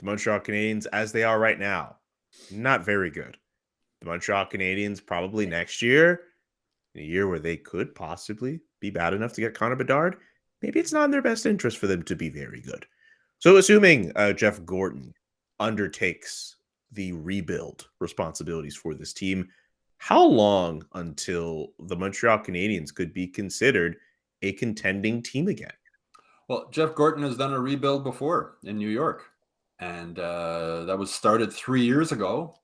Montreal Canadiens, as they are right now, not very good. The Montreal Canadiens probably next year, a year where they could possibly be bad enough to get Connor Bedard, maybe it's not in their best interest for them to be very good. So assuming Jeff Gordon undertakes the rebuild responsibilities for this team, how long until the Montreal Canadiens could be considered a contending team again? Well, Jeff Gordon has done a rebuild before in New York, and that was started 3 years ago.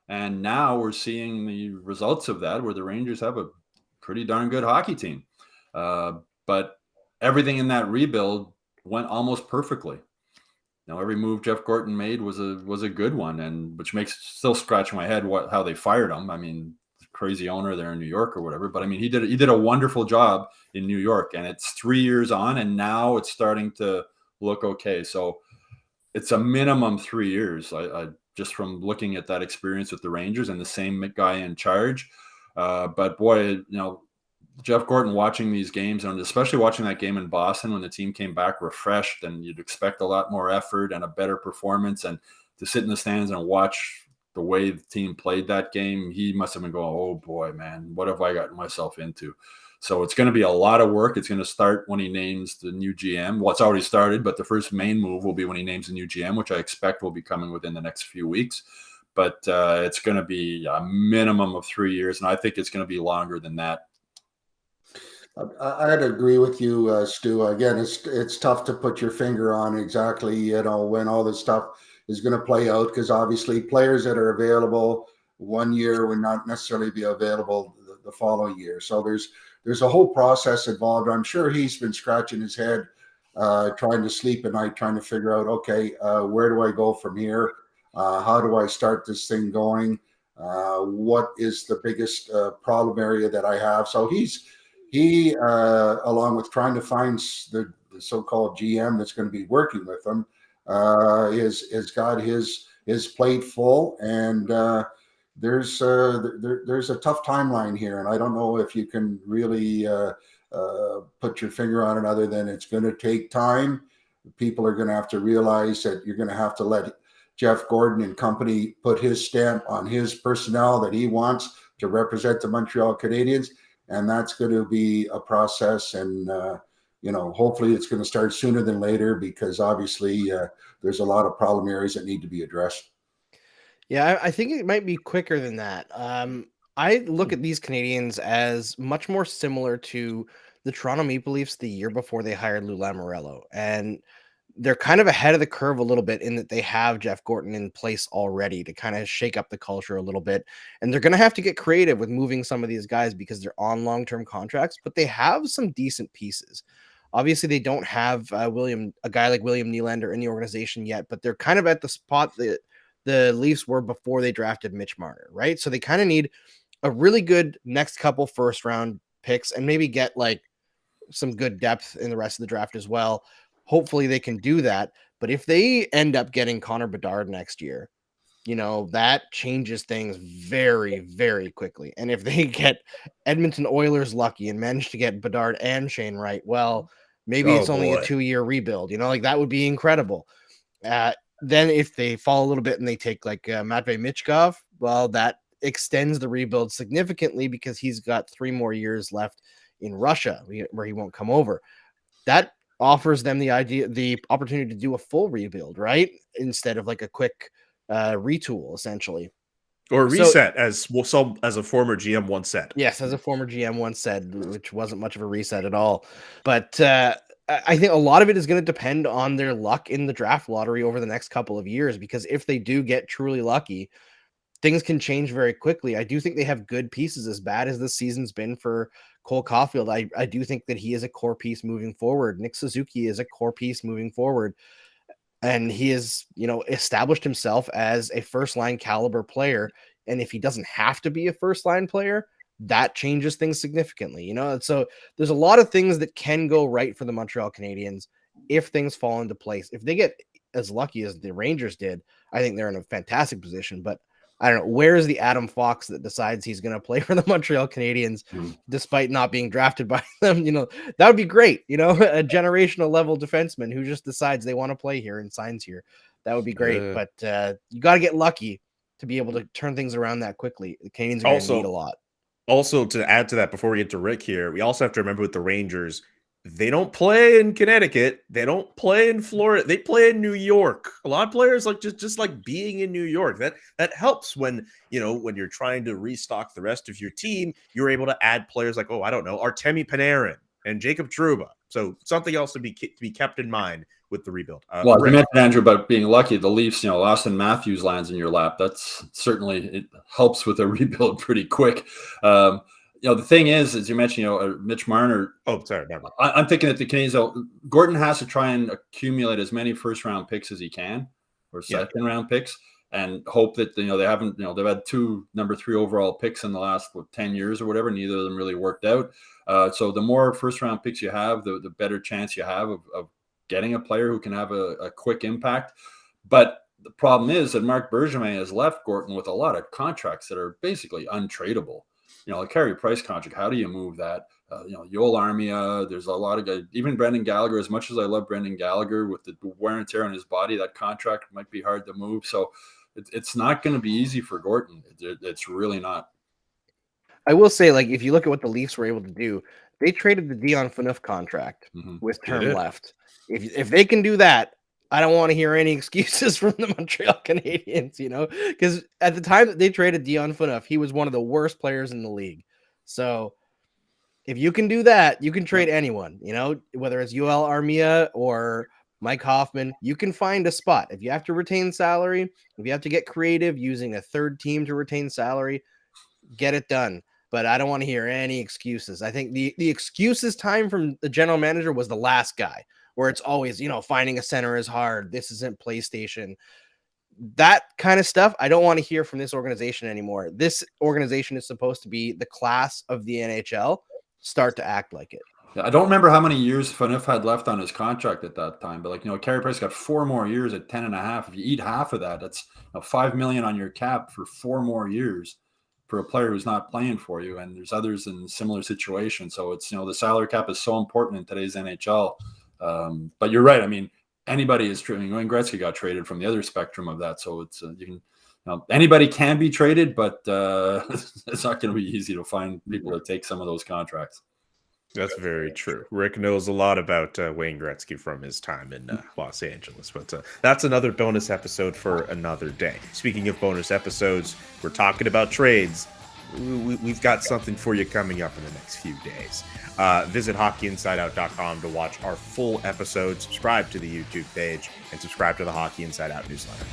And now we're seeing the results of that, where the Rangers have a pretty darn good hockey team. But everything in that rebuild went almost perfectly. Every move Jeff Gordon made was a good one, and which makes still scratch my head how they fired him. I mean, crazy owner there in New York or whatever. But I mean, he did a wonderful job in New York, and it's 3 years on, and now it's starting to look okay. So it's a minimum 3 years. I just from looking at that experience with the Rangers and the same guy in charge. But boy, Jeff Gordon watching these games, and especially watching that game in Boston when the team came back refreshed, and you'd expect a lot more effort and a better performance, and to sit in the stands and watch the way the team played that game, he must have been going, oh boy, man, what have I gotten myself into? So it's going to be a lot of work. It's going to start when he names the new GM. Well, it's already started, but the first main move will be when he names the new GM, which I expect will be coming within the next few weeks. But it's going to be a minimum of 3 years, and I think it's going to be longer than that. I'd agree with you, Stu. Again, it's tough to put your finger on exactly, when all this stuff is going to play out, because obviously players that are available 1 year would not necessarily be available the following year. So there's a whole process involved. I'm sure he's been scratching his head, trying to sleep at night, trying to figure out, okay, where do I go from here? How do I start this thing going? What is the biggest problem area that I have? So he, along with trying to find the so-called GM that's going to be working with him, has got his plate full, and there's a tough timeline here, and I don't know if you can really put your finger on it, other than it's going to take time. People are going to have to realize that you're going to have to let Jeff Gordon and company put his stamp on his personnel that he wants to represent the Montreal Canadiens. And that's going to be a process, and hopefully it's going to start sooner than later, because obviously there's a lot of problem areas that need to be addressed. Yeah, I think it might be quicker than that. I look at these Canadiens as much more similar to the Toronto Maple Leafs the year before they hired Lou Lamoriello, and they're kind of ahead of the curve a little bit in that they have Jeff Gordon in place already to kind of shake up the culture a little bit. And they're going to have to get creative with moving some of these guys because they're on long-term contracts, but they have some decent pieces. Obviously, they don't have a guy like William Nylander in the organization yet, but they're kind of at the spot that the Leafs were before they drafted Mitch Marner, right? So they kind of need a really good next couple first-round picks and maybe get like some good depth in the rest of the draft as well. Hopefully they can do that. But if they end up getting Connor Bedard next year, that changes things very, very quickly. And if they get Edmonton Oilers lucky and manage to get Bedard and Shane Wright, well, maybe it's only a 2-year rebuild, that would be incredible. Then if they fall a little bit and they take like Matvei Michkov, well, that extends the rebuild significantly because he's got 3 more years left in Russia where he won't come over. That offers them the opportunity to do a full rebuild, right? Instead of like a quick retool, essentially. Or a reset, as a former GM once said. Yes, as a former GM once said, which wasn't much of a reset at all. But I think a lot of it is going to depend on their luck in the draft lottery over the next couple of years, because if they do get truly lucky, things can change very quickly. I do think they have good pieces, as bad as this season's been for Cole Caulfield. I do think that he is a core piece moving forward. Nick Suzuki is a core piece moving forward. And he has, established himself as a first-line caliber player. And if he doesn't have to be a first-line player, that changes things significantly, So there's a lot of things that can go right for the Montreal Canadiens if things fall into place. If they get as lucky as the Rangers did, I think they're in a fantastic position. But I don't know, where is the Adam Fox that decides he's going to play for the Montreal Canadiens despite not being drafted by them? That would be great. A generational level defenseman who just decides they want to play here and signs here. that would be great. But you got to get lucky to be able to turn things around that quickly. The Canadiens are going to need a lot. Also, to add to that, before we get to Rick here, we also have to remember with the Rangers, they don't play in Connecticut. They don't play in Florida. They play in New York. A lot of players like just like being in New York. That helps when when you're trying to restock the rest of your team. You're able to add players like Artemi Panarin and Jacob Trouba. So something else to be kept in mind with the rebuild. Well, as you mentioned, Andrew, about being lucky, the Leafs, Austin Matthews lands in your lap. That's certainly, it helps with a rebuild pretty quick. The thing is, as you mentioned, Mitch Marner. Oh, sorry. I'm thinking that the Canadiens, Gordon has to try and accumulate as many first-round picks as he can, or second-round picks, and hope that they haven't. They've had 2 number 3 overall picks in the last 10 years or whatever. Neither of them really worked out. So the more first-round picks you have, the better chance you have of getting a player who can have a quick impact. But the problem is that Marc Bergevin has left Gorton with a lot of contracts that are basically untradeable. A Carey Price contract, how do you move that? Yoel Armia, there's a lot of guys, even Brendan Gallagher, as much as I love Brendan Gallagher, with the wear and tear on his body, that contract might be hard to move. So it's not going to be easy for Gorton. It's really not. I will say, if you look at what the Leafs were able to do, they traded the Dion Phaneuf contract with term left. If they can do that, I don't want to hear any excuses from the Montreal Canadiens, because at the time that they traded Dion Phaneuf, he was one of the worst players in the league. So if you can do that, you can trade anyone, whether it's Yoel Armia or Mike Hoffman, you can find a spot. If you have to retain salary, if you have to get creative using a third team to retain salary, get it done. But I don't want to hear any excuses. I think the excuses time from the general manager was the last guy, where it's always, finding a center is hard. This isn't PlayStation. That kind of stuff, I don't want to hear from this organization anymore. This organization is supposed to be the class of the NHL. Start to act like it. Yeah, I don't remember how many years Phaneuf had left on his contract at that time, but Carey Price got 4 more years at 10.5. If you eat half of that, that's $5 million on your cap for 4 more years for a player who's not playing for you. And there's others in similar situations. So it's, the salary cap is so important in today's NHL. But you're right. I mean, anybody is trading. Wayne Gretzky got traded from the other spectrum of that. So it's, anybody can be traded, but it's not going to be easy to find people to take some of those contracts. That's very true. Rick knows a lot about Wayne Gretzky from his time in Los Angeles, but that's another bonus episode for another day. Speaking of bonus episodes, we're talking about trades. We've got something for you coming up in the next few days. Visit hockeyinsideout.com to watch our full episode, subscribe to the YouTube page, and subscribe to the Hockey Inside Out newsletter.